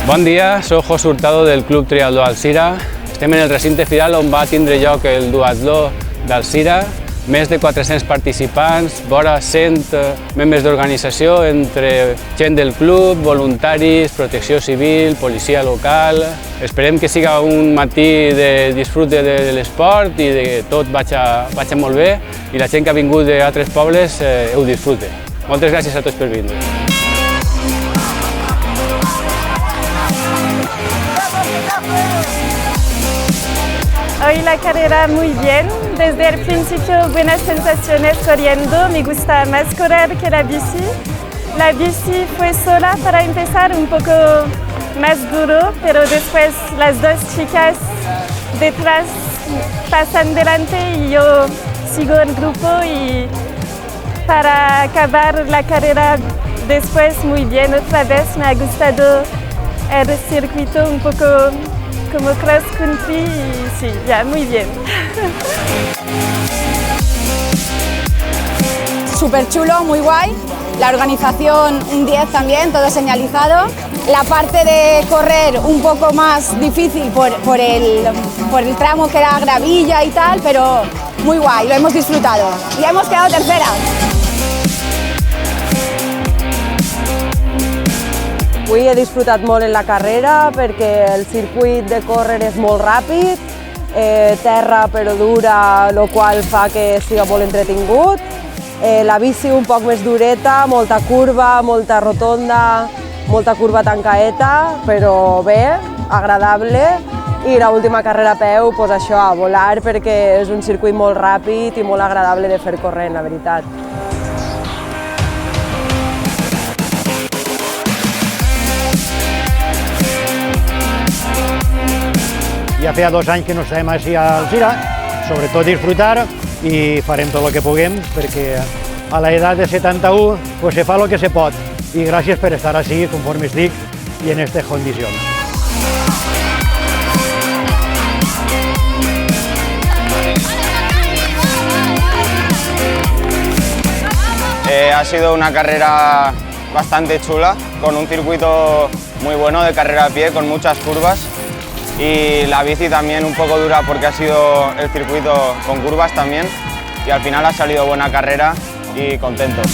Bon dia, soc Jos Hurtado del Club Triatló Alzira. Estem en el recinte final on va tindre lloc el duatló d'Alzira. Més de 400 participants, vora 100 membres d'organització, entre gent del club, voluntaris, protecció civil, policia local. Esperem que siga un matí de disfrute de l'esport i que tot vagi molt bé i la gent que ha vingut d'altres pobles ho disfrute. Moltes gràcies a tots per vindre. Hoy la carrera muy bien, desde el principio buenas sensaciones corriendo, me gusta más correr que la bici. La bici fue sola para empezar, un poco más duro, pero después las dos chicas detrás pasan delante y yo sigo el grupo y para acabar la carrera después muy bien otra vez. Me ha gustado el circuito un poco como cross country y sí, ya muy bien. Súper chulo, muy guay. La organización un 10 también, todo señalizado. La parte de correr un poco más difícil por el tramo que era gravilla y tal, pero muy guay, lo hemos disfrutado. Y hemos quedado terceras. Avui he disfrutat molt en la carrera perquè el circuit de córrer és molt ràpid, terra però dura, el qual fa que siga molt entretingut. La bici un poc més dureta, molta curva, molta rotonda, molta curva tancaeta, però bé, agradable. I l'última carrera a peu, doncs això, a volar perquè és un circuit molt ràpid i molt agradable de fer corrent, la veritat. Ja feia 2 anys que no estàvem així a Alzira, sobretot disfrutar i farem tot el que puguem perquè a l'edat de 71 pues se fa el que se pot i gràcies per estar així conforme estic i en aquestes condicions. Ha sido una carrera bastante chula, con un circuito muy bueno de carrera a pie, con muchas curvas. Y la bici también un poco dura porque ha sido el circuito con curvas también y al final ha salido buena carrera y contentos.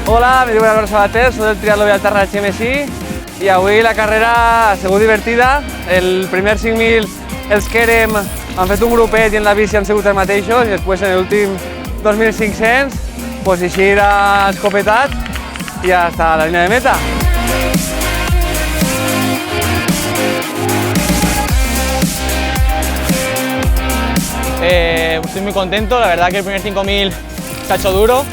Hola, me digo Álvaro Sabater, soy del Triatló Vilaterra HMSI y avui la carrera ha sigut divertida. El primer 5.000 els que érem han fet un grupet i en la bici han sigut els mateixos i després en l'últim 2.500 pues així era escopetat y hasta la línea de meta. Estoy muy contento, la verdad que el primer 5.000 se ha hecho duro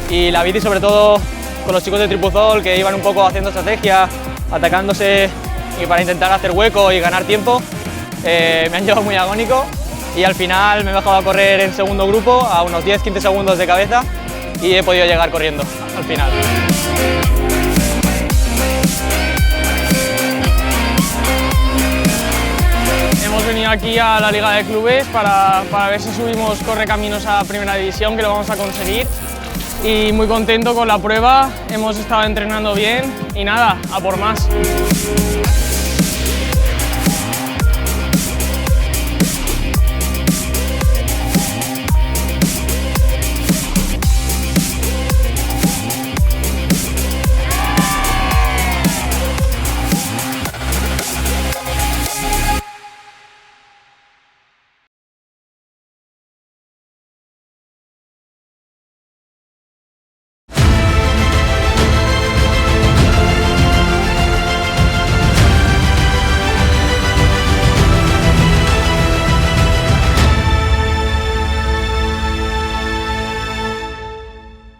y la bici sobre todo con los chicos de Tripuzol que iban un poco haciendo estrategia, atacándose y para intentar hacer hueco y ganar tiempo, me han llevado muy agónico y al final me he bajado a correr en segundo grupo a unos 10-15 segundos de cabeza y he podido llegar corriendo al final. Hemos venido aquí a la Liga de Clubes para ver si subimos Correcaminos a Primera División, que lo vamos a conseguir. Y muy contento con la prueba, hemos estado entrenando bien y nada, a por más.